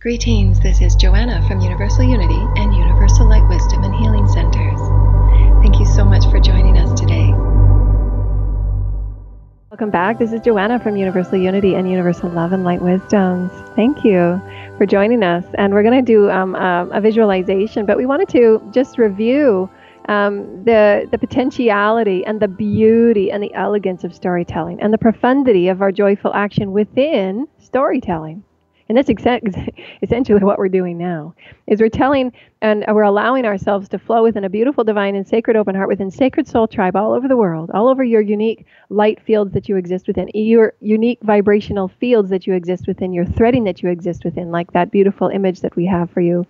Greetings, this is Joanna from Universal Unity and Universal Light Wisdom and Healing Centers. Thank you so much for joining us today. Welcome back. This is Joanna from Universal Unity and Universal Love and Light Wisdoms. Thank you for joining us. And we're going to do a visualization, but we wanted to just review the potentiality and the beauty and the elegance of storytelling and the profundity of our joyful action within storytelling. And that's essentially what we're doing now, is we're telling and we're allowing ourselves to flow within a beautiful, divine, and sacred open heart within sacred soul tribe all over the world, all over your unique light fields that you exist within, your unique vibrational fields that you exist within, your threading that you exist within, like that beautiful image that we have for you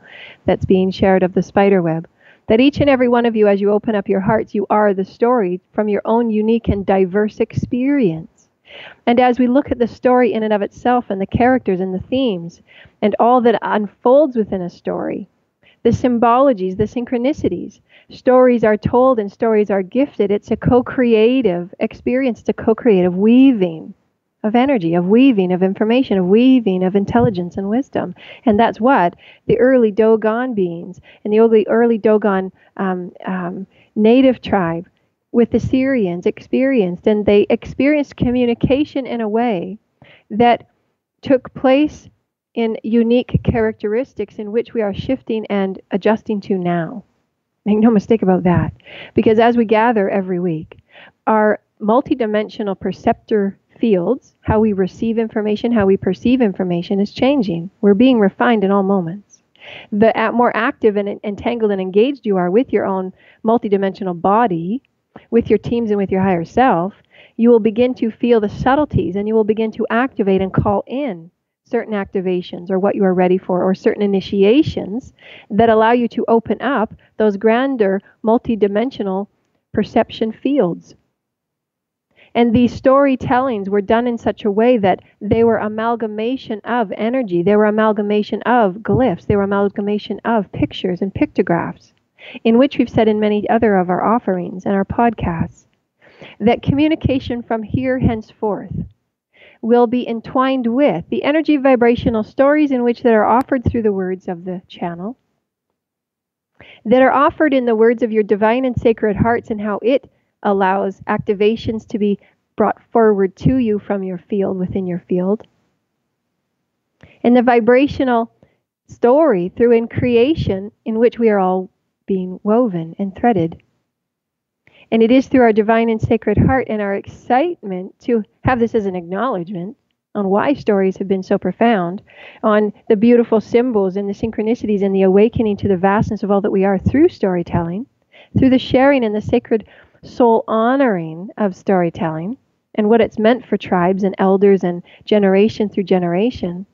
that's being shared of the spider web. That each and every one of you, as you open up your hearts, you are the story from your own unique and diverse experience. And as we look at the story in and of itself and the characters and the themes and all that unfolds within a story, the symbologies, the synchronicities, stories are told and stories are gifted. It's a co-creative experience, it's a co-creative weaving of energy, of weaving of information, of weaving of intelligence and wisdom. And that's what the early Dogon beings and the early Dogon native tribe with the Syrians experienced, and they experienced communication in a way that took place in unique characteristics in which we are shifting and adjusting to now. Make no mistake about that, because as we gather every week, our multidimensional perceptor fields, how we receive information, how we perceive information, is changing. We're being refined in all moments. The more active and entangled and engaged you are with your own multidimensional body, with your teams and with your higher self, you will begin to feel the subtleties and you will begin to activate and call in certain activations or what you are ready for, or certain initiations that allow you to open up those grander multidimensional perception fields. And these storytellings were done in such a way that they were amalgamation of energy, they were amalgamation of glyphs, they were amalgamation of pictures and pictographs, in which we've said in many other of our offerings and our podcasts, that communication from here henceforth will be entwined with the energy vibrational stories in which that are offered through the words of the channel, that are offered in the words of your divine and sacred hearts, and how it allows activations to be brought forward to you from your field, within your field, and the vibrational story through in creation in which we are all being woven and threaded. And it is through our divine and sacred heart and our excitement to have this as an acknowledgement on why stories have been so profound, on the beautiful symbols and the synchronicities and the awakening to the vastness of all that we are through storytelling, through the sharing and the sacred soul honoring of storytelling and what it's meant for tribes and elders and generation through generation.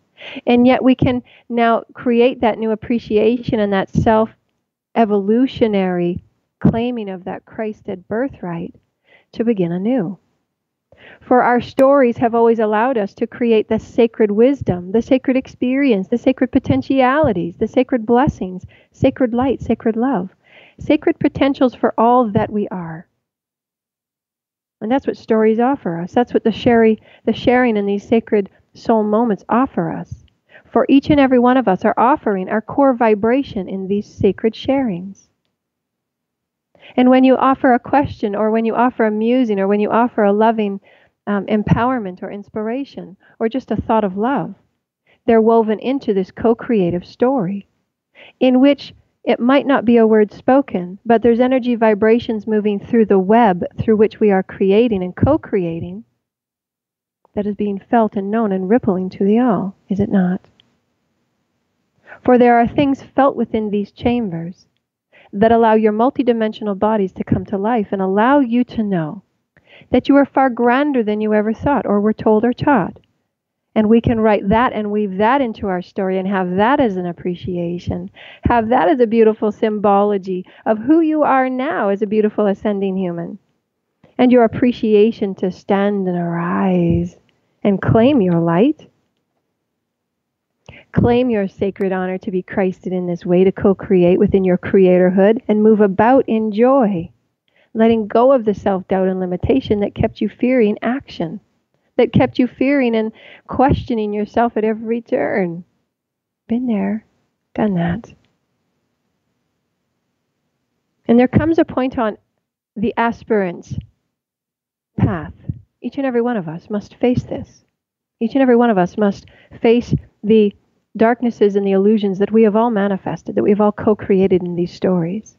And yet we can now create that new appreciation and that self-evolutionary claiming of that Christed birthright to begin anew. For our stories have always allowed us to create the sacred wisdom, the sacred experience, the sacred potentialities, the sacred blessings, sacred light, sacred love, sacred potentials for all that we are. And that's what stories offer us. That's what the sharing in these sacred soul moments offer us. For each and every one of us are offering our core vibration in these sacred sharings. And when you offer a question, or when you offer a musing, or when you offer a loving empowerment or inspiration, or just a thought of love, they're woven into this co-creative story in which it might not be a word spoken, but there's energy vibrations moving through the web through which we are creating and co-creating that is being felt and known and rippling to the all, is it not? For there are things felt within these chambers that allow your multidimensional bodies to come to life and allow you to know that you are far grander than you ever thought or were told or taught. And we can write that and weave that into our story and have that as an appreciation, have that as a beautiful symbology of who you are now as a beautiful ascending human, and your appreciation to stand and arise and claim your light. Claim your sacred honor to be Christed in this way, to co-create within your creatorhood and move about in joy, letting go of the self-doubt and limitation that kept you fearing action, that kept you fearing and questioning yourself at every turn. Been there, done that. And there comes a point on the aspirant's path. Each and every one of us must face this. Each and every one of us must face the darknesses and the illusions that we have all manifested, that we have all co-created in these stories.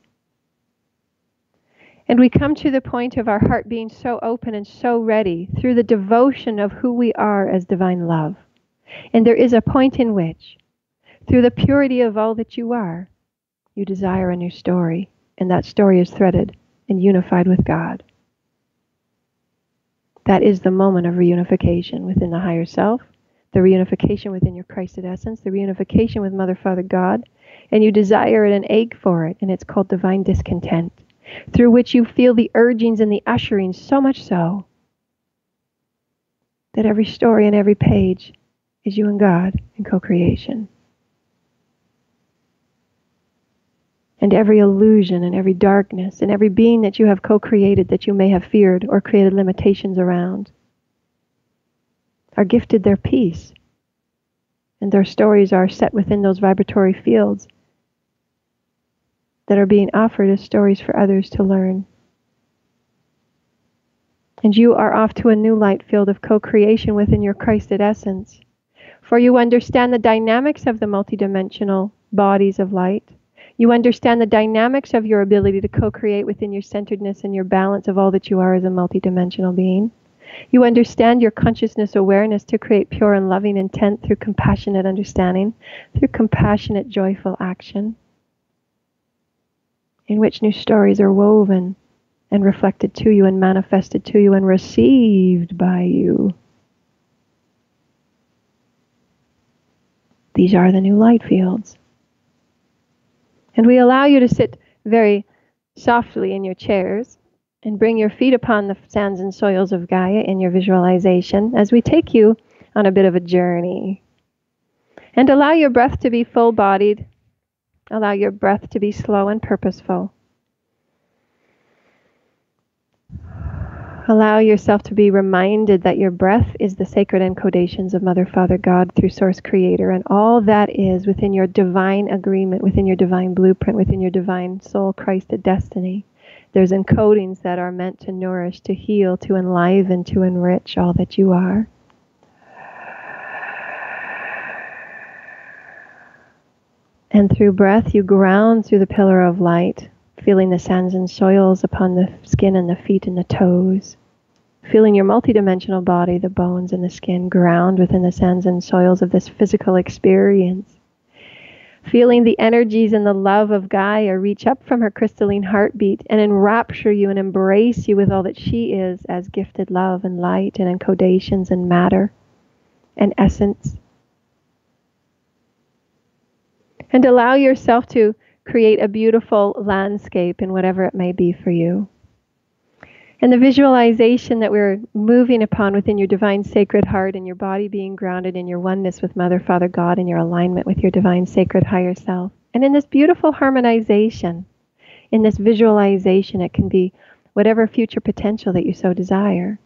And we come to the point of our heart being so open and so ready through the devotion of who we are as divine love. And there is a point in which, through the purity of all that you are, you desire a new story. And that story is threaded and unified with God. That is the moment of reunification within the higher self, the reunification within your Christed essence, the reunification with Mother, Father, God. And you desire it and ache for it. And it's called divine discontent, through which you feel the urgings and the usherings, so much so that every story and every page is you and God in co-creation. And every illusion and every darkness and every being that you have co-created that you may have feared or created limitations around are gifted their peace. And their stories are set within those vibratory fields that are being offered as stories for others to learn. And you are off to a new light field of co-creation within your Christed essence. For you understand the dynamics of the multidimensional bodies of light. You understand the dynamics of your ability to co-create within your centeredness and your balance of all that you are as a multidimensional being. You understand your consciousness awareness to create pure and loving intent through compassionate understanding, through compassionate, joyful action, in which new stories are woven and reflected to you and manifested to you and received by you. These are the new light fields. And we allow you to sit very softly in your chairs and bring your feet upon the sands and soils of Gaia in your visualization as we take you on a bit of a journey. And allow your breath to be full-bodied. Allow your breath to be slow and purposeful. Allow yourself to be reminded that your breath is the sacred encodations of Mother, Father, God through Source Creator, and all that is within your divine agreement, within your divine blueprint, within your divine soul Christed destiny. There's encodings that are meant to nourish, to heal, to enliven, to enrich all that you are. And through breath, you ground through the pillar of light, feeling the sands and soils upon the skin and the feet and the toes. Feeling your multidimensional body, the bones and the skin, ground within the sands and soils of this physical experience. Feeling the energies and the love of Gaia reach up from her crystalline heartbeat and enrapture you and embrace you with all that she is as gifted love and light and encodations and matter and essence. And allow yourself to create a beautiful landscape in whatever it may be for you. And the visualization that we're moving upon within your divine sacred heart and your body being grounded in your oneness with Mother, Father, God, and your alignment with your divine sacred higher self. And in this beautiful harmonization, in this visualization, it can be whatever future potential that you so desire.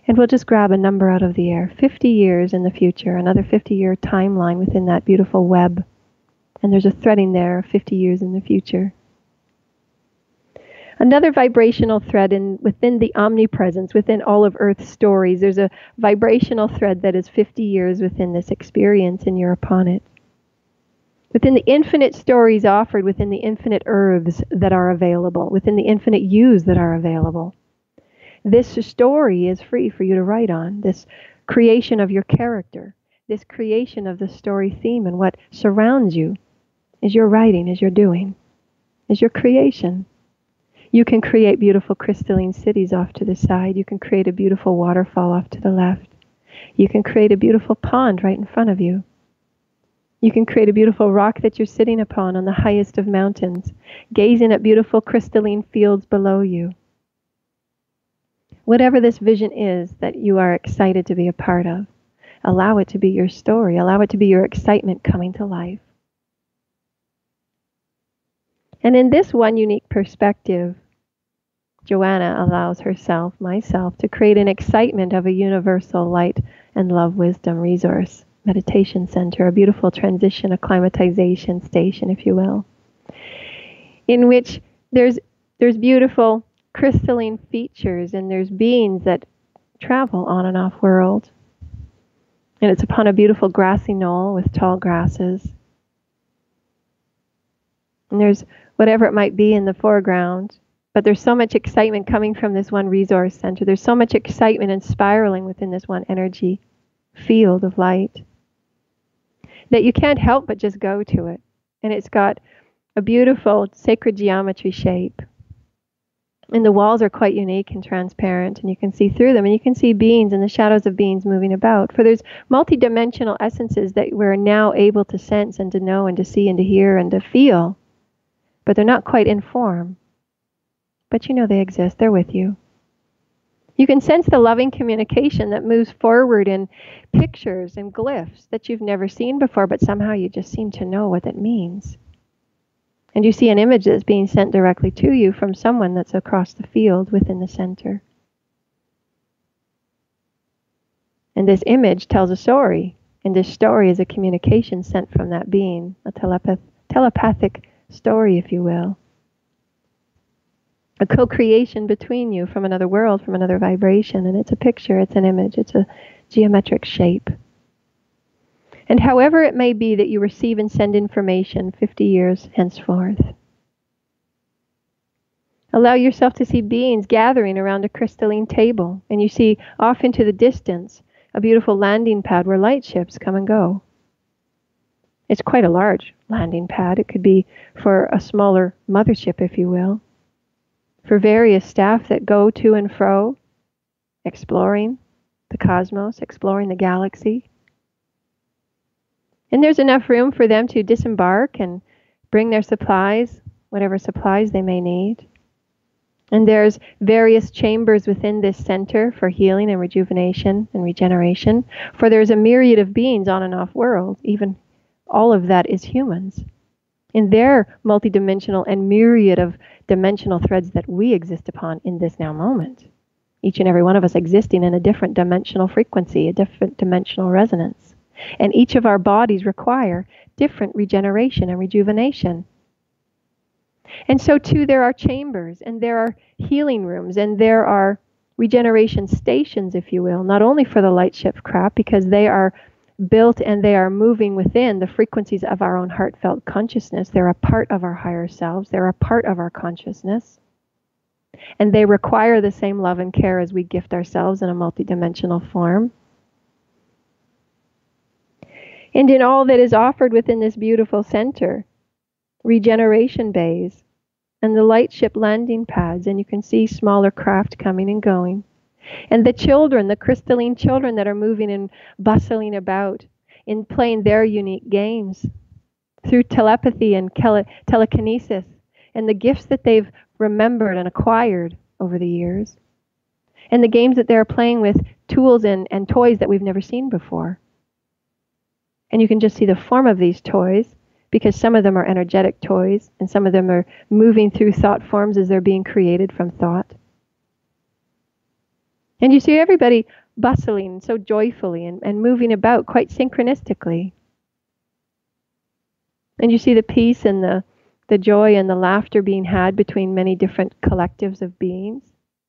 And we'll just grab a number out of the air. 50 years in the future, another 50-year timeline within that beautiful web. And there's a threading there of 50 years in the future. Another vibrational thread within the omnipresence, within all of Earth's stories, there's a vibrational thread that is 50 years within this experience, and you're upon it. Within the infinite stories offered, within the infinite Earths that are available, within the infinite yous that are available. This story is free for you to write on, this creation of your character, this creation of the story theme, and what surrounds you is your writing, is your doing, is your creation. You can create beautiful crystalline cities off to the side. You can create a beautiful waterfall off to the left. You can create a beautiful pond right in front of you. You can create a beautiful rock that you're sitting upon on the highest of mountains, gazing at beautiful crystalline fields below you. Whatever this vision is that you are excited to be a part of, allow it to be your story. Allow it to be your excitement coming to life. And in this one unique perspective, Joanna allows herself, myself, to create an excitement of a universal light and love wisdom resource meditation center, a beautiful transition, acclimatization station, if you will, in which there's beautiful crystalline features and there's beings that travel on and off world. And it's upon a beautiful grassy knoll with tall grasses. And there's whatever it might be in the foreground, but there's so much excitement coming from this one resource center. There's so much excitement and spiraling within this one energy field of light that you can't help but just go to it. And it's got a beautiful sacred geometry shape. And the walls are quite unique and transparent, and you can see through them, and you can see beings and the shadows of beings moving about. For there's multidimensional essences that we're now able to sense and to know and to see and to hear and to feel, but they're not quite in form. But you know they exist, they're with you. You can sense the loving communication that moves forward in pictures and glyphs that you've never seen before, but somehow you just seem to know what it means. And you see an image that's being sent directly to you from someone that's across the field within the center. And this image tells a story. And this story is a communication sent from that being, a telepathic story, if you will. A co-creation between you from another world, from another vibration. And it's a picture, it's an image, it's a geometric shape. And however it may be that you receive and send information 50 years henceforth, allow yourself to see beings gathering around a crystalline table, and you see off into the distance a beautiful landing pad where light ships come and go. It's quite a large landing pad. It could be for a smaller mothership, if you will, for various staff that go to and fro, exploring the cosmos, exploring the galaxy. And there's enough room for them to disembark and bring their supplies, whatever supplies they may need. And there's various chambers within this center for healing and rejuvenation and regeneration. For there's a myriad of beings on and off world, even all of that is humans. In their multidimensional and myriad of dimensional threads that we exist upon in this now moment. Each and every one of us existing in a different dimensional frequency, a different dimensional resonance. And each of our bodies require different regeneration and rejuvenation. And so too there are chambers, and there are healing rooms, and there are regeneration stations, if you will, not only for the light ship craft, because they are built and they are moving within the frequencies of our own heartfelt consciousness. They're a part of our higher selves. They're a part of our consciousness. And they require the same love and care as we gift ourselves in a multidimensional form. And in all that is offered within this beautiful center, regeneration bays and the light ship landing pads, and you can see smaller craft coming and going. And the children, the crystalline children that are moving and bustling about in playing their unique games through telepathy and telekinesis and the gifts that they've remembered and acquired over the years. And the games that they're playing with tools and toys that we've never seen before. And you can just see the form of these toys, because some of them are energetic toys and some of them are moving through thought forms as they're being created from thought. And you see everybody bustling so joyfully and moving about quite synchronistically. And you see the peace and the joy and the laughter being had between many different collectives of beings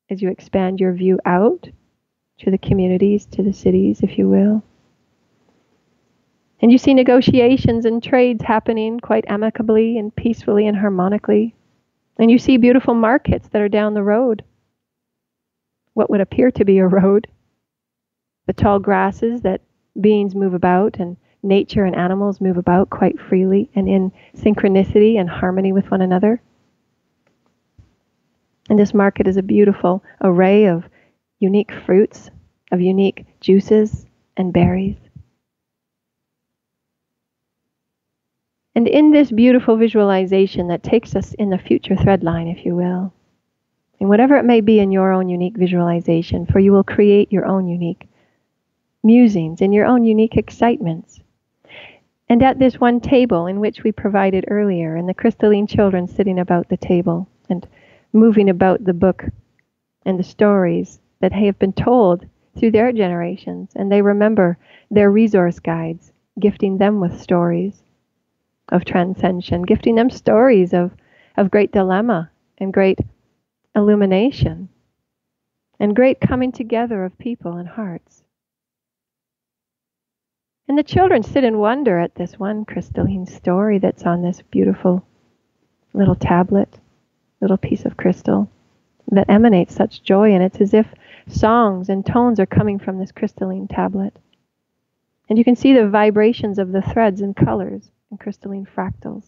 as you expand your view out to the communities, to the cities, if you will. And you see negotiations and trades happening quite amicably and peacefully and harmonically. And you see beautiful markets that are down the road. What would appear to be a road. The tall grasses that beings move about and nature and animals move about quite freely and in synchronicity and harmony with one another. And this market is a beautiful array of unique fruits, of unique juices and berries. And in this beautiful visualization that takes us in the future thread line, if you will, and whatever it may be in your own unique visualization, for you will create your own unique musings and your own unique excitements. And at this one table in which we provided earlier, and the crystalline children sitting about the table and moving about the book and the stories that have been told through their generations, and they remember their resource guides, gifting them with stories of transcension, gifting them stories of great dilemma and great illumination and great coming together of people and hearts. And the children sit in wonder at this one crystalline story that's on this beautiful little tablet, little piece of crystal that emanates such joy, and it's as if songs and tones are coming from this crystalline tablet. And you can see the vibrations of the threads and colors and crystalline fractals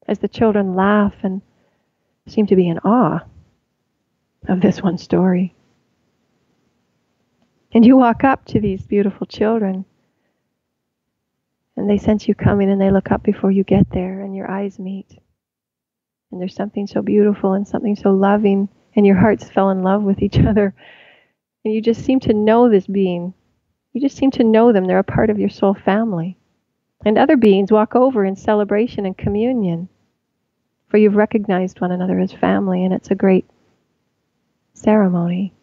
as the children laugh and seem to be in awe of this one story. And you walk up to these beautiful children, and they sense you coming, and they look up before you get there, and your eyes meet. And there's something so beautiful and something so loving, and your hearts fell in love with each other. And you just seem to know this being. You just seem to know them. They're a part of your soul family. And other beings walk over in celebration and communion, for you've recognized one another as family, and it's a great ceremony.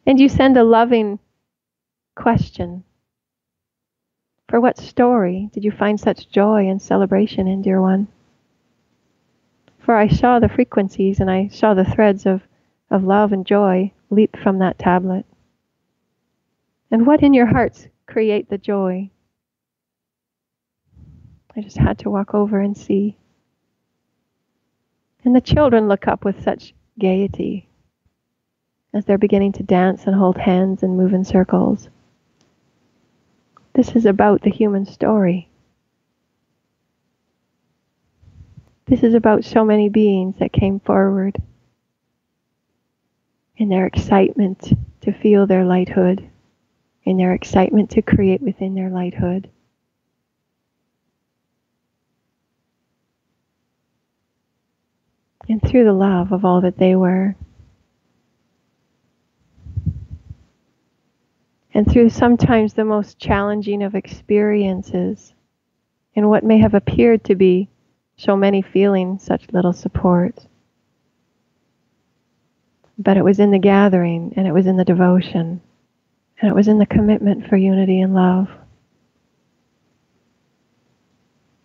And you send a loving question. For what story did you find such joy and celebration in, dear one? For I saw the frequencies and I saw the threads of love and joy leap from that tablet. And what in your hearts create the joy? I just had to walk over and see. And the children look up with such gaiety as they're beginning to dance and hold hands and move in circles. This is about the human story. This is about so many beings that came forward in their excitement to feel their lighthood, in their excitement to create within their lighthood. And through the love of all that they were. And through sometimes the most challenging of experiences, in what may have appeared to be so many feeling such little support. But it was in the gathering, and it was in the devotion, and it was in the commitment for unity and love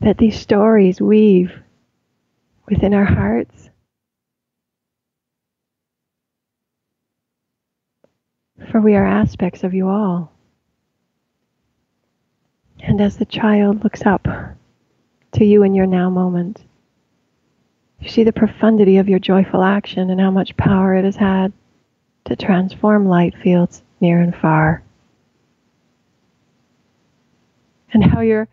that these stories weave within our hearts. For we are aspects of you all. And as the child looks up to you in your now moment, you see the profundity of your joyful action and how much power it has had to transform light fields near and far. And how your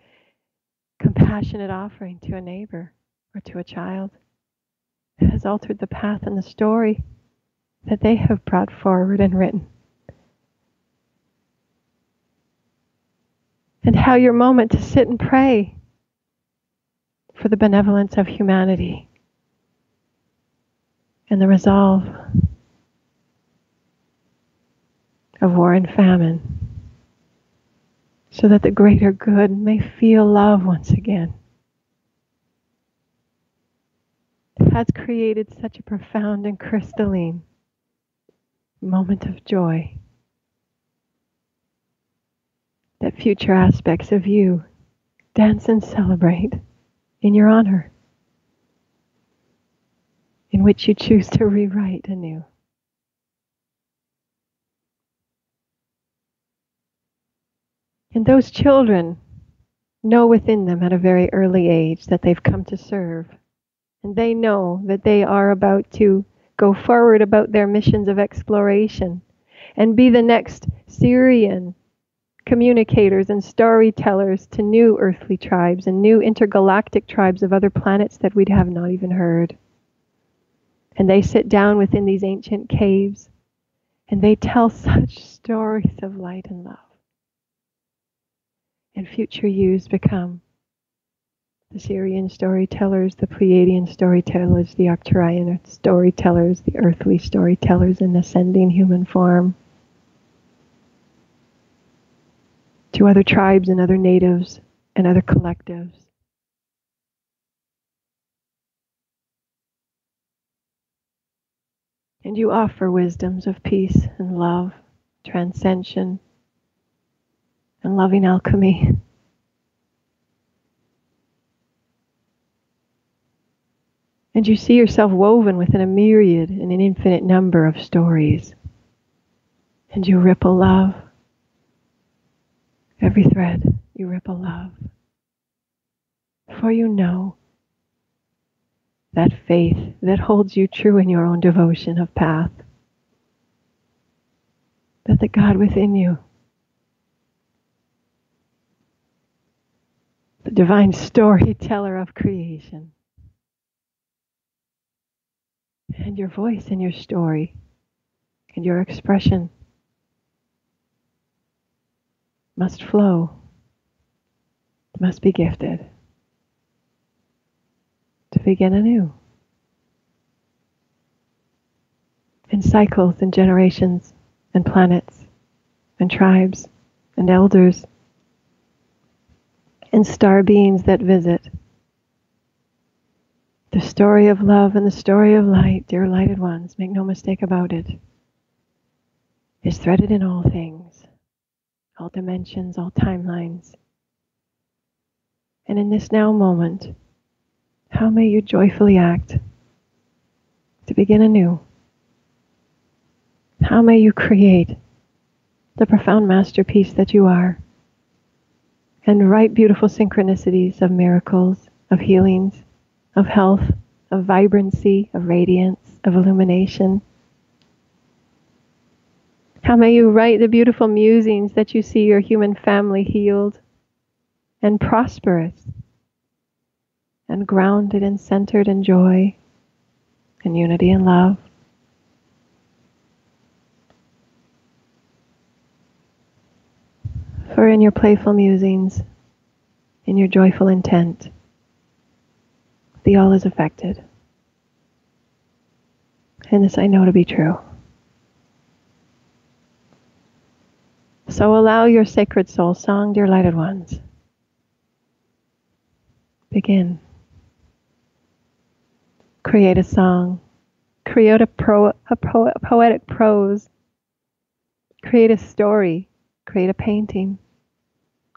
compassionate offering to a neighbor or to a child has altered the path and the story that they have brought forward and written. And how your moment to sit and pray for the benevolence of humanity and the resolve of war and famine, so that the greater good may feel love once again, has created such a profound and crystalline moment of joy that future aspects of you dance and celebrate in your honor, in which you choose to rewrite anew. And those children know within them at a very early age that they've come to serve. And they know that they are about to go forward about their missions of exploration and be the next Syrian communicators and storytellers to new earthly tribes and new intergalactic tribes of other planets that we'd have not even heard. And they sit down within these ancient caves and they tell such stories of light and love. And future yous become the Syrian storytellers, the Pleiadian storytellers, the Arcturian storytellers, the earthly storytellers in ascending human form, to other tribes and other natives and other collectives. And you offer wisdoms of peace and love, transcension, and loving alchemy. And you see yourself woven within a myriad and an infinite number of stories. And you ripple love. Every thread, you ripple love. For you know that faith that holds you true in your own devotion of path. That the God within you, the divine storyteller of creation, and your voice and your story and your expression must flow, must be gifted to begin anew. In cycles and generations and planets and tribes and elders and star beings that visit. The story of love and the story of light, dear lighted ones, make no mistake about it, is threaded in all things, all dimensions, all timelines. And in this now moment, how may you joyfully act to begin anew? How may you create the profound masterpiece that you are and write beautiful synchronicities of miracles, of healings, of health, of vibrancy, of radiance, of illumination. How may you write the beautiful musings that you see your human family healed and prosperous and grounded and centered in joy and unity and love. For in your playful musings, in your joyful intent, the all is affected. And this I know to be true. So allow your sacred soul song, dear lighted ones. Begin. Create a song. Create a poetic prose. Create a story. Create a painting.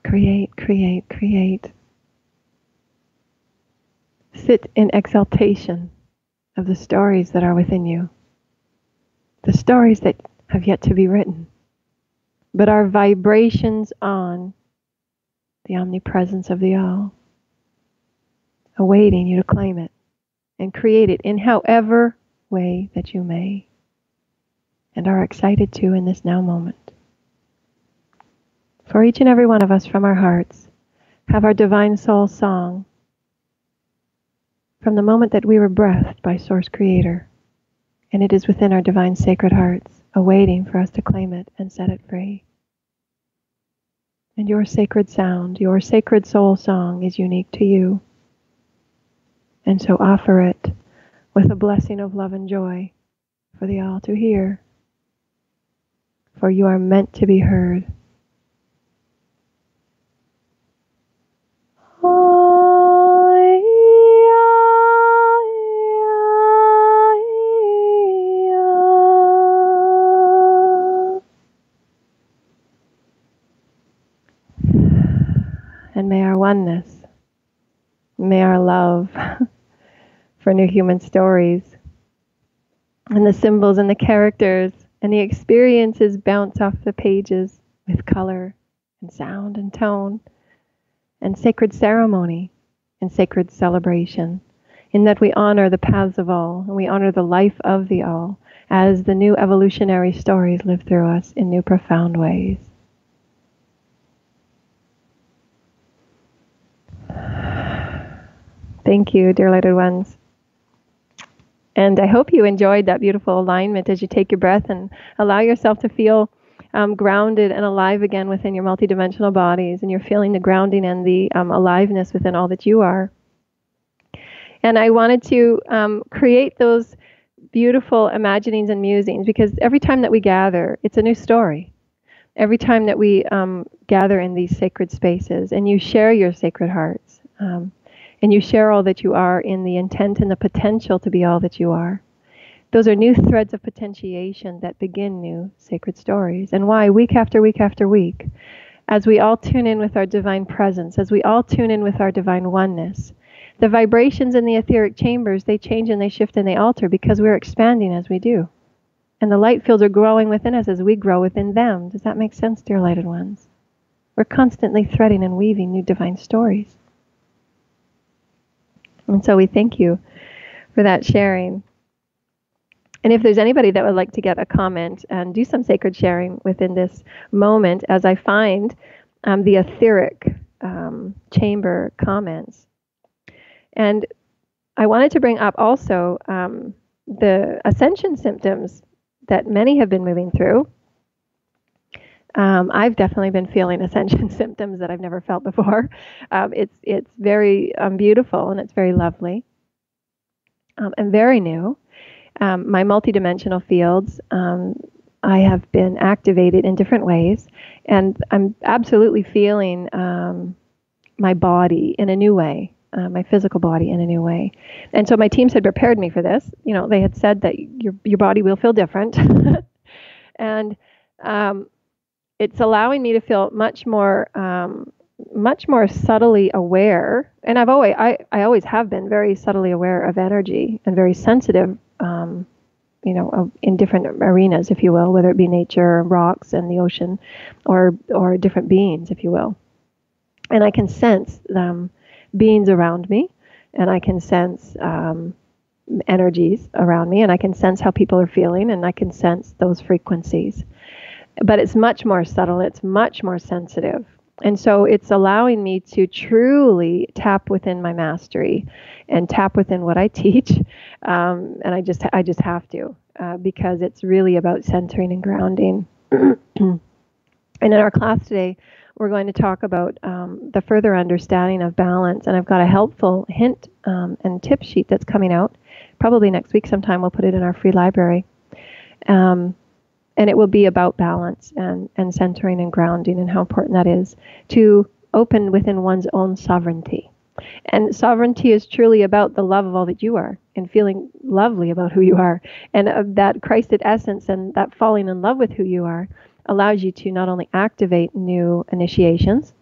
Create, create, create. Sit in exaltation of the stories that are within you. The stories that have yet to be written, but are vibrations on the omnipresence of the all, awaiting you to claim it and create it in however way that you may and are excited to in this now moment. For each and every one of us from our hearts have our divine soul song from the moment that we were breathed by Source Creator, and it is within our divine sacred hearts, awaiting for us to claim it and set it free. And your sacred sound, your sacred soul song is unique to you. And so offer it with a blessing of love and joy for the all to hear. For you are meant to be heard. And may our oneness, may our love for new human stories and the symbols and the characters and the experiences bounce off the pages with color and sound and tone and sacred ceremony and sacred celebration, in that we honor the paths of all and we honor the life of the all as the new evolutionary stories live through us in new profound ways. Thank you, dear lighted ones. And I hope you enjoyed that beautiful alignment as you take your breath and allow yourself to feel grounded and alive again within your multidimensional bodies, and you're feeling the grounding and the aliveness within all that you are. And I wanted to create those beautiful imaginings and musings, because every time that we gather, it's a new story. Every time that we gather in these sacred spaces and you share your sacred hearts, and you share all that you are in the intent and the potential to be all that you are, Those are new threads of potentiation that begin new sacred stories. And why? Week after week after week, as we all tune in with our divine presence, as we all tune in with our divine oneness, the vibrations in the etheric chambers, they change and they shift and they alter because we're expanding as we do. And the light fields are growing within us as we grow within them. Does that make sense, dear lighted ones? We're constantly threading and weaving new divine stories. And so we thank you for that sharing. And if there's anybody that would like to get a comment and do some sacred sharing within this moment, as I find the etheric chamber comments. And I wanted to bring up also the ascension symptoms that many have been moving through. I've definitely been feeling ascension symptoms that I've never felt before. It's very beautiful and it's very lovely and very new. My multidimensional fields, I have been activated in different ways, and I'm absolutely feeling my body in a new way, my physical body in a new way. And so my teams had prepared me for this. You know, they had said that your body will feel different, and it's allowing me to feel much more subtly aware. And I always have been very subtly aware of energy and very sensitive. In different arenas, if you will, whether it be nature, rocks, and the ocean, or different beings, if you will. And I can sense beings around me, and I can sense energies around me, and I can sense how people are feeling, and I can sense those frequencies. But it's much more subtle, it's much more sensitive. And so it's allowing me to truly tap within my mastery and tap within what I teach. And I just have to, because it's really about centering and grounding. And in our class today, we're going to talk about the further understanding of balance. And I've got a helpful hint and tip sheet that's coming out. Probably next week sometime, we'll put it in our free library. And it will be about balance and centering and grounding and how important that is to open within one's own sovereignty. And sovereignty is truly about the love of all that you are and feeling lovely about who you are. And that Christed essence and that falling in love with who you are allows you to not only activate new initiations,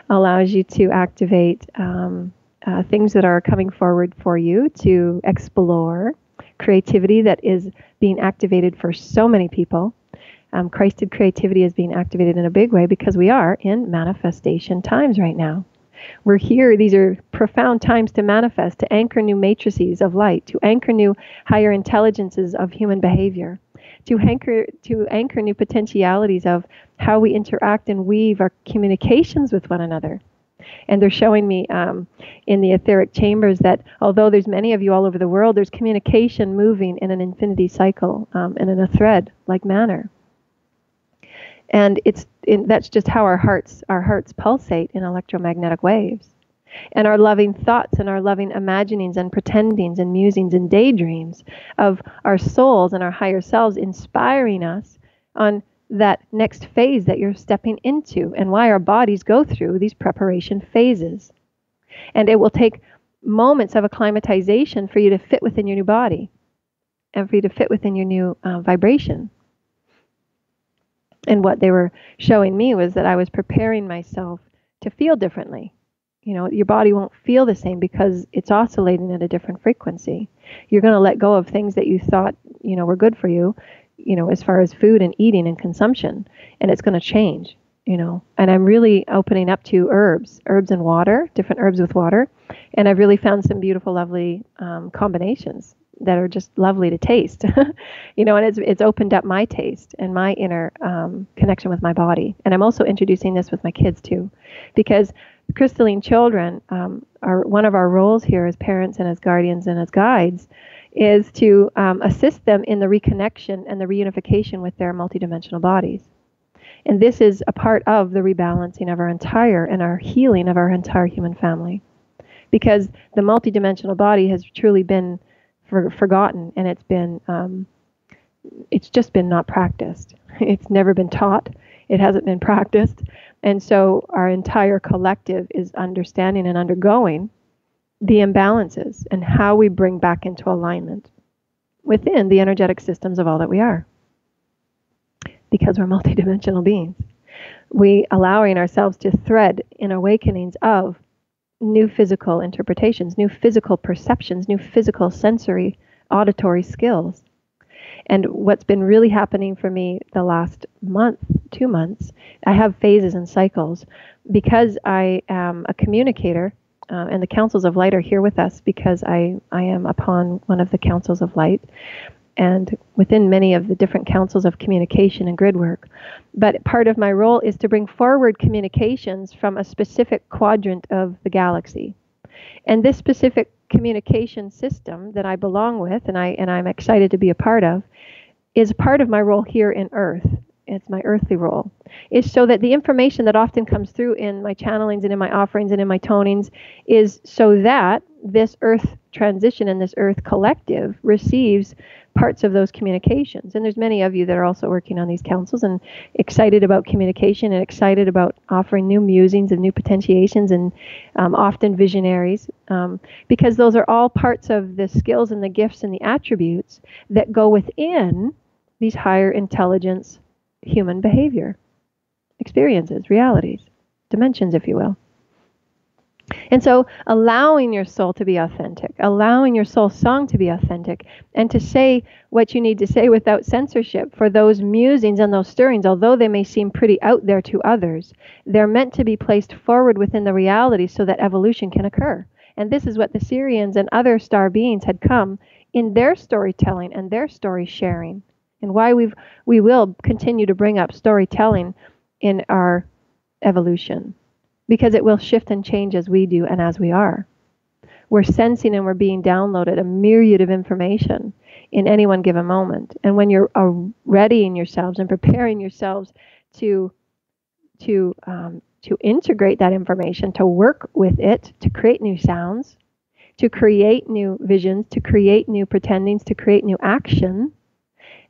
allows you to activate things that are coming forward for you to explore, creativity that is being activated for so many people. Christed creativity is being activated in a big way because we are in manifestation times right now. We're here. These are profound times to manifest, to anchor new matrices of light, to anchor new higher intelligences of human behavior, to anchor new potentialities of how we interact and weave our communications with one another. And they're showing me in the etheric chambers that although there's many of you all over the world, there's communication moving in an infinity cycle and in a thread-like manner. And that's just how our hearts pulsate in electromagnetic waves. And our loving thoughts and our loving imaginings and pretendings and musings and daydreams of our souls and our higher selves inspiring us on that next phase that you're stepping into, and why our bodies go through these preparation phases. And it will take moments of acclimatization for you to fit within your new body and for you to fit within your new vibration. And what they were showing me was that I was preparing myself to feel differently. You know, your body won't feel the same because it's oscillating at a different frequency. You're going to let go of things that you thought, were good for you, as far as food and eating and consumption, and it's going to change, And I'm really opening up to herbs and water, different herbs with water, and I've really found some beautiful, lovely combinations that are just lovely to taste, and it's opened up my taste and my inner connection with my body. And I'm also introducing this with my kids too, because crystalline children are one of our roles here as parents and as guardians and as guides is to assist them in the reconnection and the reunification with their multidimensional bodies. And this is a part of the rebalancing of our entire and our healing of our entire human family, because the multidimensional body has truly been forgotten, and it's just been not practiced. It's never been taught. It hasn't been practiced. And so our entire collective is understanding and undergoing the imbalances and how we bring back into alignment. within the energetic systems of all that we are. Because we're multidimensional beings. We allowing ourselves to thread in awakenings of new physical interpretations, new physical perceptions, new physical sensory auditory skills. And what's been really happening for me the last month, 2 months, I have phases and cycles because I am a communicator, and the councils of light are here with us because I am upon one of the councils of light and within many of the different councils of communication and grid work. But part of my role is to bring forward communications from a specific quadrant of the galaxy. And this specific communication system that I belong with and I'm excited to be a part of is part of my role here in Earth. It's my earthly role, is so that the information that often comes through in my channelings and in my offerings and in my tonings is so that this Earth transition and this Earth collective receives parts of those communications. And there's many of you that are also working on these councils and excited about communication and excited about offering new musings and new potentiations and often visionaries, because those are all parts of the skills and the gifts and the attributes that go within these higher intelligence human behavior, experiences, realities, dimensions, if you will. And so allowing your soul to be authentic, allowing your soul song to be authentic, and to say what you need to say without censorship for those musings and those stirrings, although they may seem pretty out there to others, they're meant to be placed forward within the reality so that evolution can occur. And this is what the Syrians and other star beings had come in their storytelling and their story sharing, and why we will continue to bring up storytelling in our evolution, because it will shift and change as we do and as we are. We're sensing and we're being downloaded a myriad of information in any one given moment. And when you're readying yourselves and preparing yourselves to integrate that information, to work with it, to create new sounds, to create new visions, to create new pretendings, to create new action,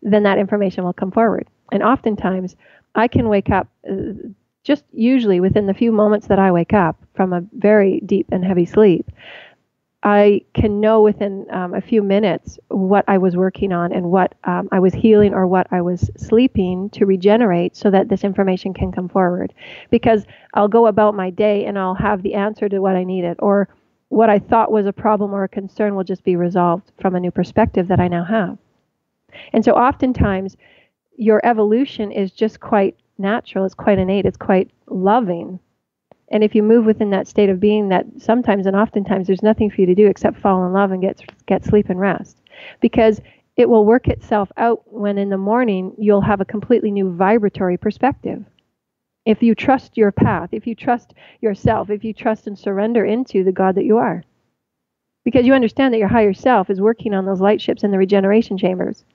then that information will come forward. And oftentimes, I can wake up, just usually within the few moments that I wake up from a very deep and heavy sleep, I can know within a few minutes what I was working on and what I was healing or what I was sleeping to regenerate so that this information can come forward. Because I'll go about my day and I'll have the answer to what I needed, or what I thought was a problem or a concern will just be resolved from a new perspective that I now have. And so oftentimes, your evolution is just quite natural, it's quite innate, it's quite loving. And if you move within that state of being, that sometimes and oftentimes there's nothing for you to do except fall in love and get sleep and rest. Because it will work itself out when in the morning you'll have a completely new vibratory perspective. If you trust your path, if you trust yourself, if you trust and surrender into the God that you are. Because you understand that your higher self is working on those light ships in the regeneration chambers.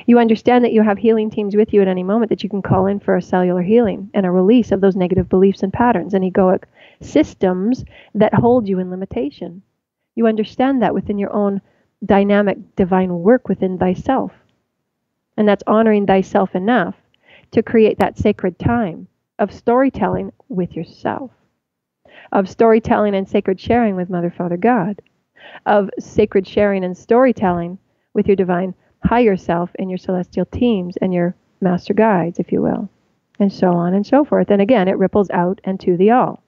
You understand that you have healing teams with you at any moment that you can call in for a cellular healing and a release of those negative beliefs and patterns and egoic systems that hold you in limitation. You understand that within your own dynamic divine work within thyself. And that's honoring thyself enough to create that sacred time of storytelling with yourself, of storytelling and sacred sharing with Mother, Father, God, of sacred sharing and storytelling with your divine higher self and your celestial teams and your master guides, if you will, and so on and so forth. And again, it ripples out and to the all,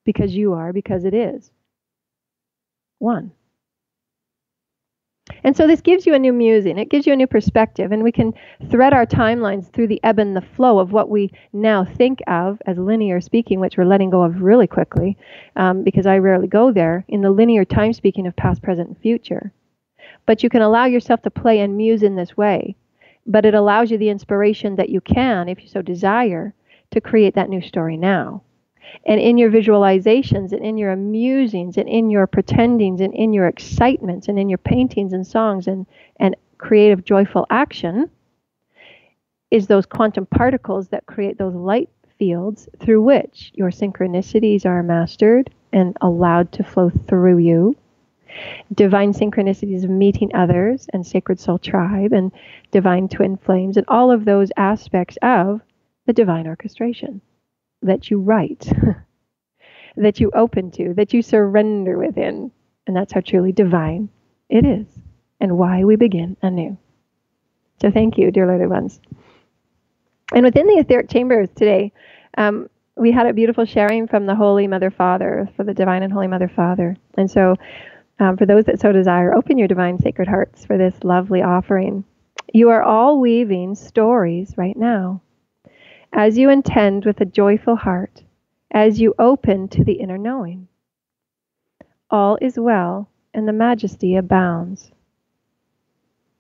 because you are, because it is one. And so this gives you a new musing, it gives you a new perspective, and we can thread our timelines through the ebb and the flow of what we now think of as linear speaking, which we're letting go of really quickly, because I rarely go there, in the linear time speaking of past, present, and future. But you can allow yourself to play and muse in this way, but it allows you the inspiration that you can, if you so desire, to create that new story now. And in your visualizations and in your amusings and in your pretendings and in your excitements and in your paintings and songs and creative joyful action is those quantum particles that create those light fields through which your synchronicities are mastered and allowed to flow through you. Divine synchronicities of meeting others and sacred soul tribe and divine twin flames and all of those aspects of the divine orchestration that you write, that you open to, that you surrender within. And that's how truly divine it is and why we begin anew. So thank you, dear lighted ones. And within the etheric chambers today, we had a beautiful sharing from the Holy Mother Father, for the Divine and Holy Mother Father. And so for those that so desire, open your divine sacred hearts for this lovely offering. You are all weaving stories right now. As you intend with a joyful heart, as you open to the inner knowing. All is well, and the majesty abounds.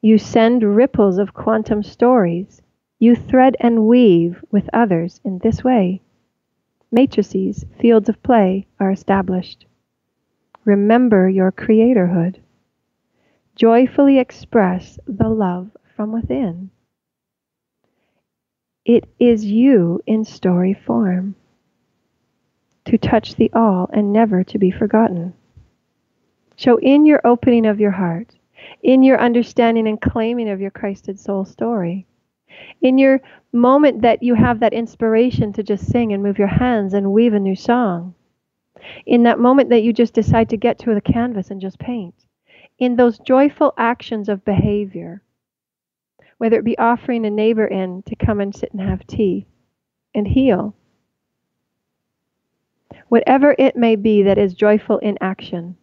You send ripples of quantum stories. You thread and weave with others in this way. Matrices, fields of play are established. Remember your creatorhood. Joyfully express the love from within. It is you in story form, to touch the all and never to be forgotten. So in your opening of your heart, in your understanding and claiming of your Christed soul story, in your moment that you have that inspiration to just sing and move your hands and weave a new song, in that moment that you just decide to get to the canvas and just paint, in those joyful actions of behavior, whether it be offering a neighbor in to come and sit and have tea and heal, whatever it may be that is joyful in action,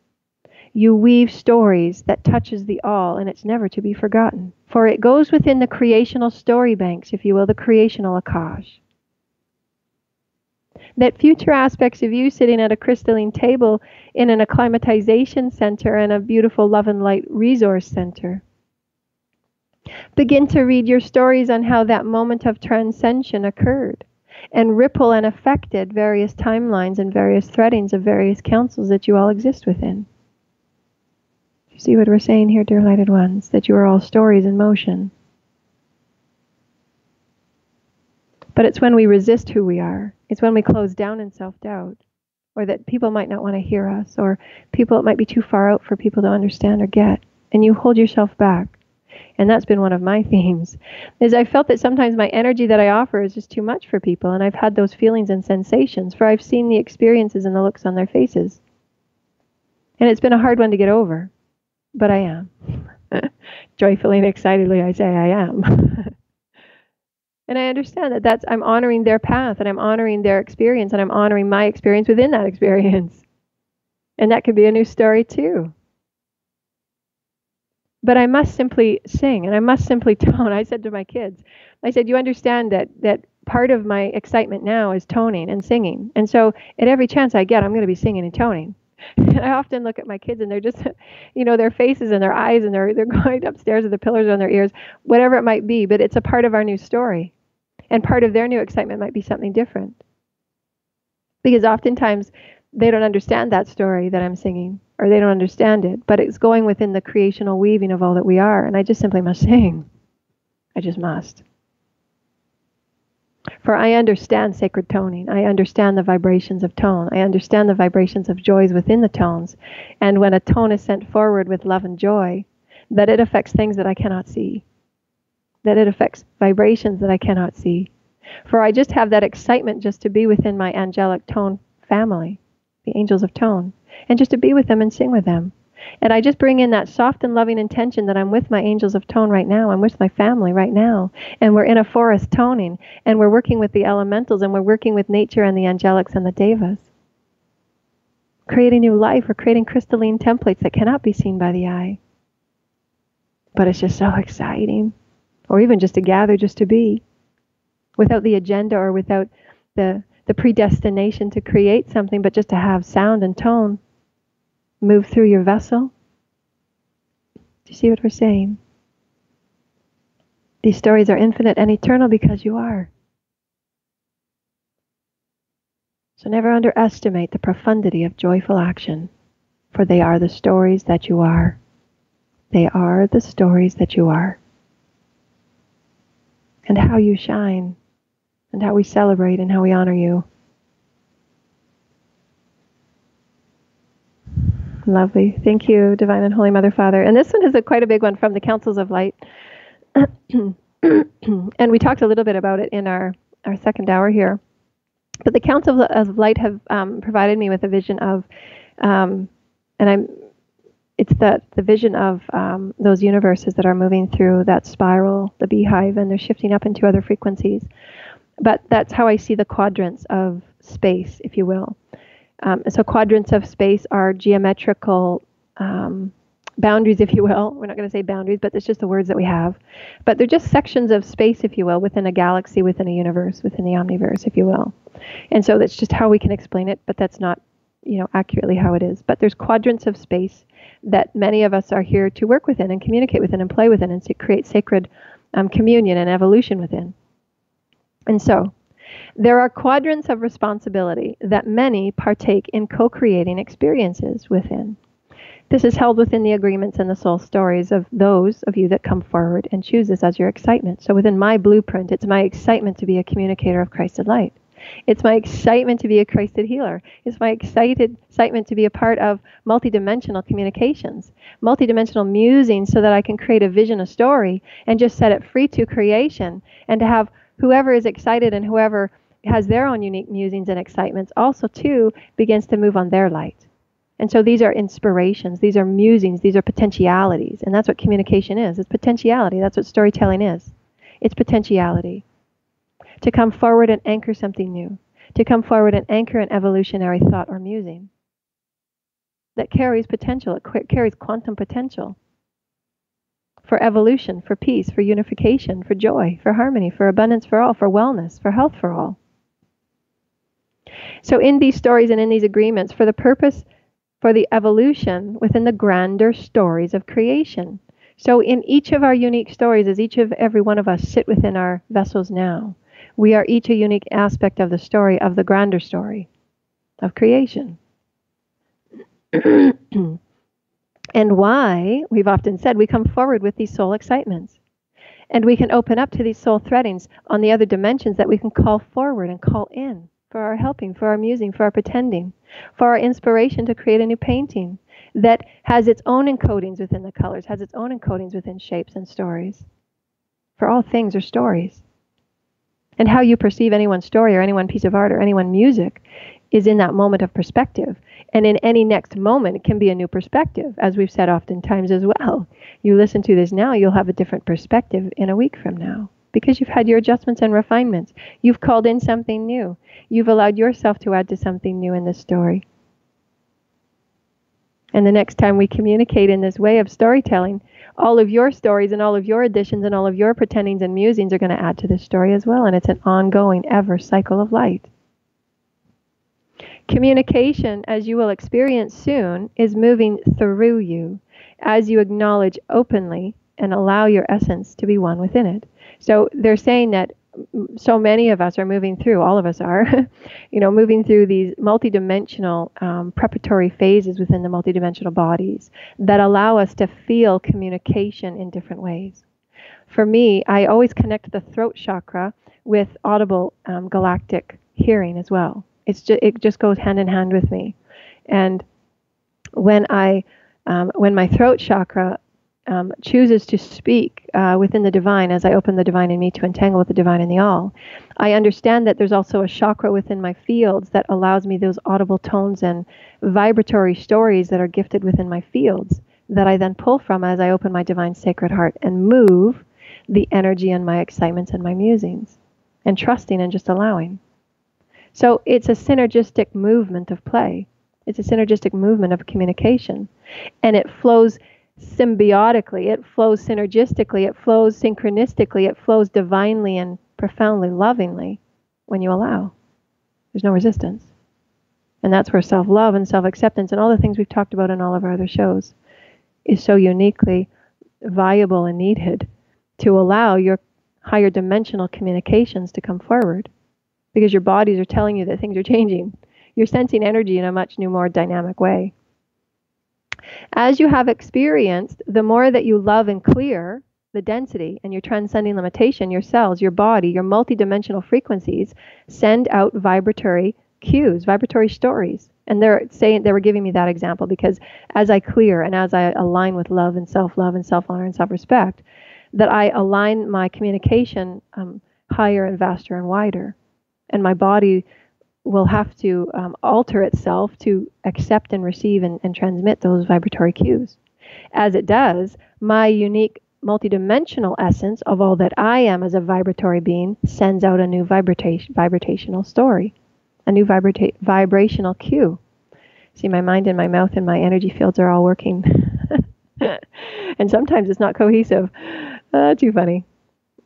you weave stories that touches the all, and it's never to be forgotten. For it goes within the creational story banks, if you will, the creational Akash. That future aspects of you sitting at a crystalline table in an acclimatization center and a beautiful love and light resource center. Begin to read your stories on how that moment of transcension occurred and ripple and affected various timelines and various threadings of various councils that you all exist within. You see what we're saying here, dear lighted ones? That you are all stories in motion. But it's when we resist who we are. It's when we close down in self-doubt, or that people might not want to hear us, or people, it might be too far out for people to understand or get, and you hold yourself back. And that's been one of my themes, is I felt that sometimes my energy that I offer is just too much for people, and I've had those feelings and sensations, for I've seen the experiences and the looks on their faces. And it's been a hard one to get over, but I am. Joyfully and excitedly I say I am. And I understand that I'm honoring their path, and I'm honoring their experience, and I'm honoring my experience within that experience. And that could be a new story too. But I must simply sing, and I must simply tone. I said to my kids, I said, you understand that part of my excitement now is toning and singing. And so at every chance I get, I'm going to be singing and toning. And I often look at my kids, and they're just, their faces and their eyes, and they're going upstairs with the pillars on their ears, whatever it might be. But it's a part of our new story. And part of their new excitement might be something different. Because oftentimes they don't understand that story that I'm singing, or they don't understand it, but it's going within the creational weaving of all that we are, and I just simply must sing. I just must. For I understand sacred toning. I understand the vibrations of tone. I understand the vibrations of joys within the tones. And when a tone is sent forward with love and joy, that it affects things that I cannot see. That it affects vibrations that I cannot see. For I just have that excitement just to be within my angelic tone family, the angels of tone, and just to be with them and sing with them. And I just bring in that soft and loving intention that I'm with my angels of tone right now. I'm with my family right now. And we're in a forest toning, and we're working with the elementals, and we're working with nature and the angelics and the devas. Creating new life. We're creating crystalline templates that cannot be seen by the eye. But it's just so exciting. Or even just to gather, just to be, without the agenda or without the predestination to create something, but just to have sound and tone move through your vessel. Do you see what we're saying? These stories are infinite and eternal because you are. So never underestimate the profundity of joyful action, for they are the stories that you are. They are the stories that you are. And how you shine, and how we celebrate, and how we honor you. Lovely. Thank you, Divine and Holy Mother Father. And this one is quite a big one from the Councils of Light. And we talked a little bit about it in our second hour here. But the Councils of Light have provided me with a vision of, it's the vision of those universes that are moving through that spiral, the beehive, and they're shifting up into other frequencies. But that's how I see the quadrants of space, if you will. So quadrants of space are geometrical boundaries, if you will. We're not going to say boundaries, but it's just the words that we have. But they're just sections of space, if you will, within a galaxy, within a universe, within the omniverse, if you will. And so that's just how we can explain it, but that's not, accurately how it is. But there's quadrants of space that many of us are here to work within and communicate within and play within and to create sacred communion and evolution within. And so there are quadrants of responsibility that many partake in co-creating experiences within. This is held within the agreements and the soul stories of those of you that come forward and choose this as your excitement. So within my blueprint, it's my excitement to be a communicator of Christed light. It's my excitement to be a Christed healer. It's my excitement to be a part of multidimensional communications, multidimensional musing, so that I can create a vision, a story, and just set it free to creation, and to have whoever is excited and whoever has their own unique musings and excitements also too begins to move on their light. And so these are inspirations, these are musings, these are potentialities. And that's what communication is. It's potentiality. That's what storytelling is. It's potentiality. To come forward and anchor something new. To come forward and anchor an evolutionary thought or musing that carries potential. It carries quantum potential for evolution, for peace, for unification, for joy, for harmony, for abundance for all, for wellness, for health for all. So in these stories and in these agreements, for the purpose, for the evolution within the grander stories of creation. So in each of our unique stories, as every one of us sit within our vessels now, we are each a unique aspect of the story, of the grander story of creation. And why, we've often said, we come forward with these soul excitements. And we can open up to these soul threadings on the other dimensions that we can call forward and call in for our helping, for our musing, for our pretending, for our inspiration to create a new painting that has its own encodings within the colors, has its own encodings within shapes and stories. For all things are stories. And how you perceive any one story or any one piece of art or any one music is in that moment of perspective. And in any next moment, it can be a new perspective, as we've said oftentimes as well. You listen to this now, you'll have a different perspective in a week from now, because you've had your adjustments and refinements. You've called in something new. You've allowed yourself to add to something new in this story. And the next time we communicate in this way of storytelling, all of your stories and all of your additions and all of your pretendings and musings are going to add to this story as well. And it's an ongoing ever cycle of light. Communication, as you will experience soon, is moving through you as you acknowledge openly and allow your essence to be one within it. So they're saying that so many of us are moving through, all of us are, moving through these multidimensional preparatory phases within the multidimensional bodies that allow us to feel communication in different ways. For me, I always connect the throat chakra with audible galactic hearing as well. It just goes hand in hand with me. And when my throat chakra chooses to speak within the divine, as I open the divine in me to entangle with the divine in the all, I understand that there's also a chakra within my fields that allows me those audible tones and vibratory stories that are gifted within my fields that I then pull from as I open my divine sacred heart and move the energy and my excitements and my musings and trusting and just allowing. So it's a synergistic movement of play. It's a synergistic movement of communication. And it flows symbiotically, it flows synergistically, it flows synchronistically, it flows divinely and profoundly lovingly when you allow. There's no resistance. And that's where self-love and self-acceptance and all the things we've talked about in all of our other shows is so uniquely viable and needed to allow your higher dimensional communications to come forward. Because your bodies are telling you that things are changing. You're sensing energy in a much new, more dynamic way. As you have experienced, the more that you love and clear the density and you're transcending limitation, your cells, your body, your multidimensional frequencies send out vibratory cues, vibratory stories. And they were giving me that example because as I clear and as I align with love and self-honor and self-respect, that I align my communication higher and vaster and wider. And my body will have to alter itself to accept and receive and transmit those vibratory cues. As it does, my unique multidimensional essence of all that I am as a vibratory being sends out a new vibrational story, a new vibrational cue. See, my mind and my mouth and my energy fields are all working. And sometimes it's not cohesive. Too funny.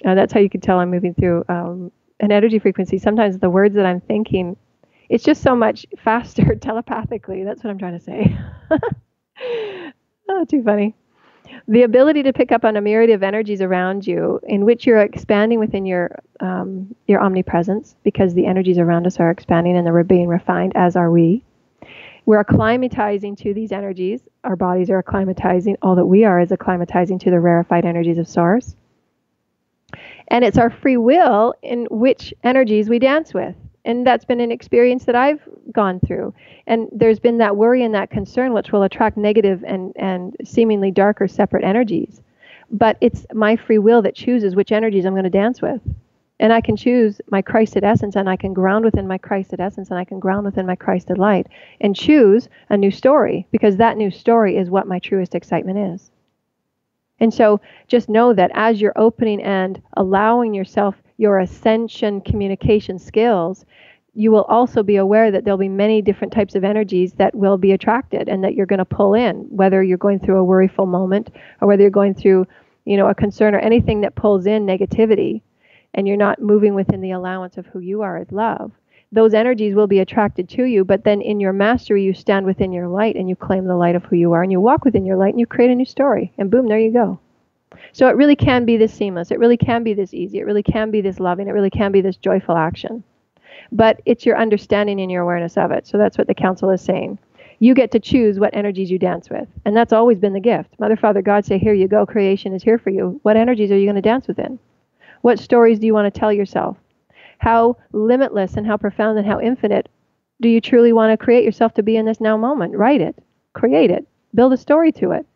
That's how you can tell I'm moving through an energy frequency. Sometimes the words that I'm thinking, it's just so much faster telepathically. That's what I'm trying to say. Too funny. The ability to pick up on a myriad of energies around you, in which you're expanding within your omnipresence, because the energies around us are expanding and they're being refined, as are we. We're acclimatizing to these energies. Our bodies are acclimatizing. All that we are is acclimatizing to the rarefied energies of Source. And it's our free will in which energies we dance with. And that's been an experience that I've gone through. And there's been that worry and that concern, which will attract negative and seemingly darker separate energies. But it's my free will that chooses which energies I'm going to dance with. And I can choose my Christed essence, and I can ground within my Christed essence, and I can ground within my Christed light, and choose a new story, because that new story is what my truest excitement is. And so just know that as you're opening and allowing yourself your ascension communication skills, you will also be aware that there'll be many different types of energies that will be attracted and that you're going to pull in, whether you're going through a worryful moment or whether you're going through, a concern or anything that pulls in negativity, and you're not moving within the allowance of who you are as love. Those energies will be attracted to you, but then in your mastery, you stand within your light and you claim the light of who you are, and you walk within your light and you create a new story, and boom, there you go. So it really can be this seamless. It really can be this easy. It really can be this loving. It really can be this joyful action. But it's your understanding and your awareness of it. So that's what the council is saying. You get to choose what energies you dance with. And that's always been the gift. Mother, Father, God say, here you go. Creation is here for you. What energies are you going to dance within? What stories do you want to tell yourself? How limitless and how profound and how infinite do you truly want to create yourself to be in this now moment? Write it. Create it. Build a story to it.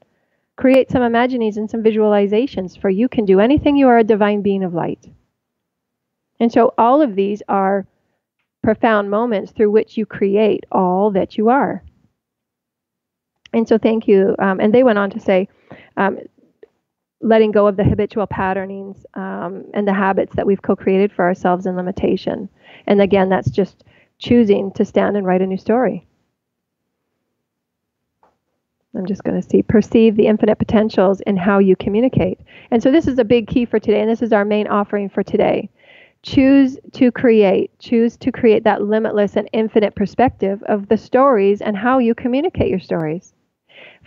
Create some imaginings and some visualizations, for you can do anything. You are a divine being of light. And so all of these are profound moments through which you create all that you are. And so thank you. And they went on to say, letting go of the habitual patternings and the habits that we've co-created for ourselves in limitation. And again, that's just choosing to stand and write a new story. I'm just going to see, perceive the infinite potentials in how you communicate. And so this is a big key for today, and this is our main offering for today. Choose to create that limitless and infinite perspective of the stories and how you communicate your stories.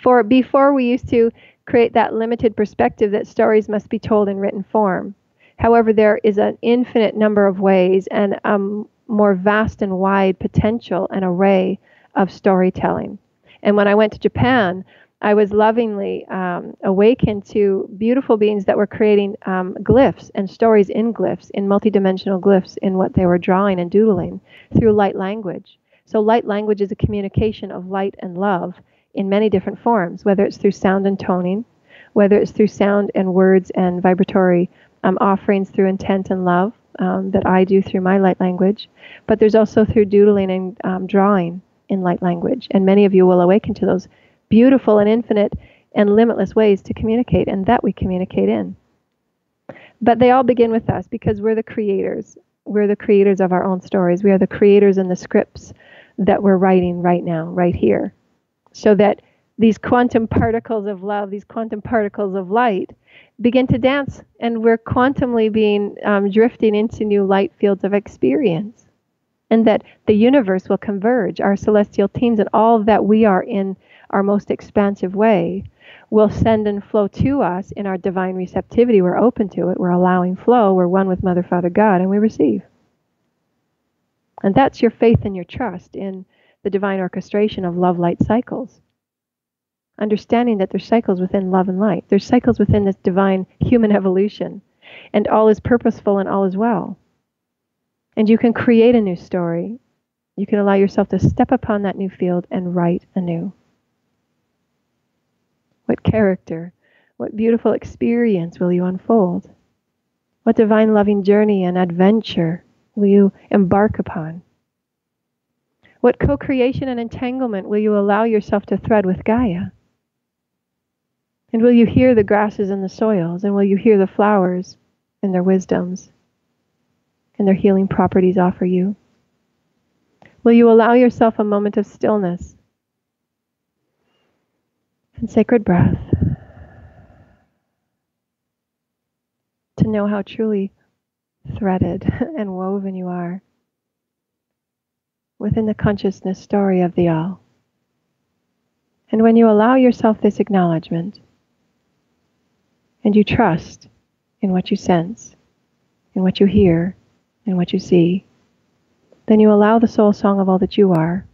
For before, we used to create that limited perspective that stories must be told in written form. However, there is an infinite number of ways and a more vast and wide potential and array of storytelling. And when I went to Japan, I was lovingly awakened to beautiful beings that were creating glyphs and stories in glyphs, in multidimensional glyphs, in what they were drawing and doodling through light language. So light language is a communication of light and love in many different forms, whether it's through sound and toning, whether it's through sound and words and vibratory offerings through intent and love that I do through my light language. But there's also through doodling and drawing in light language. And many of you will awaken to those beautiful and infinite and limitless ways to communicate, and that we communicate in. But they all begin with us, because we're the creators. We're the creators of our own stories. We are the creators in the scripts that we're writing right now, right here. So that these quantum particles of love, these quantum particles of light begin to dance, and we're quantumly being drifting into new light fields of experience. And that the universe will converge, our celestial teams and all that we are in our most expansive way will send and flow to us in our divine receptivity. We're open to it. We're allowing flow. We're one with Mother, Father, God, and we receive. And that's your faith and your trust in the divine orchestration of love-light cycles. Understanding that there's cycles within love and light. There's cycles within this divine human evolution. And all is purposeful and all is well. And you can create a new story. You can allow yourself to step upon that new field and write anew. What character, what beautiful experience will you unfold? What divine loving journey and adventure will you embark upon? What co-creation and entanglement will you allow yourself to thread with Gaia? And will you hear the grasses and the soils? And will you hear the flowers and their wisdoms and their healing properties offer you? Will you allow yourself a moment of stillness and sacred breath to know how truly threaded and woven you are within the consciousness story of the all? And when you allow yourself this acknowledgement, and you trust in what you sense, in what you hear, in what you see, then you allow the soul song of all that you are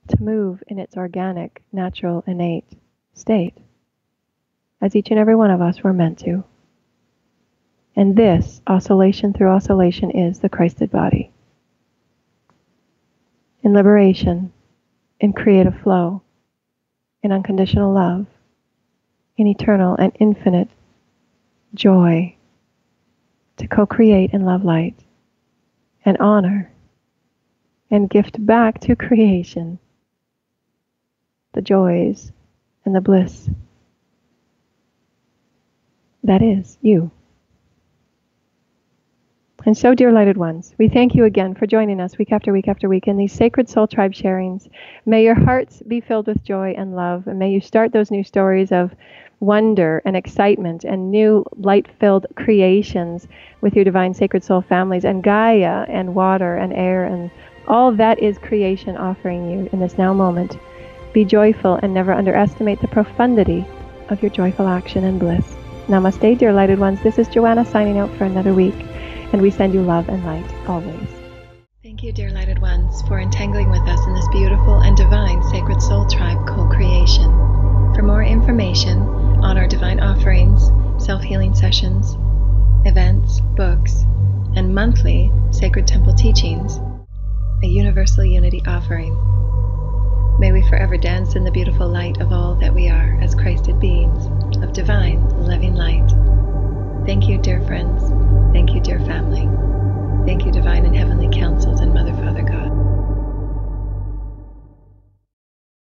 to move in its organic, natural, innate state, as each and every one of us were meant to. And this, oscillation through oscillation, is the Christed body. In liberation, in creative flow, in unconditional love, in eternal and infinite joy, to co-create in love light, and honor, and gift back to creation the joys and the bliss that is you. And so, dear lighted ones, we thank you again for joining us week after week after week in these sacred soul tribe sharings. May your hearts be filled with joy and love, and may you start those new stories of wonder and excitement and new light-filled creations with your divine sacred soul families and Gaia and water and air and all that is creation offering you in this now moment. Be joyful and never underestimate the profundity of your joyful action and bliss. Namaste, dear lighted ones. This is Joanna signing out for another week, and we send you love and light always. Thank you, dear lighted ones, for entangling with us in this beautiful and divine sacred soul tribe co-creation. For more information on our divine offerings, self-healing sessions, events, books, and monthly sacred temple teachings, a universal unity offering, may we forever dance in the beautiful light of all that we are as Christed beings of divine living light. Thank you, dear friends.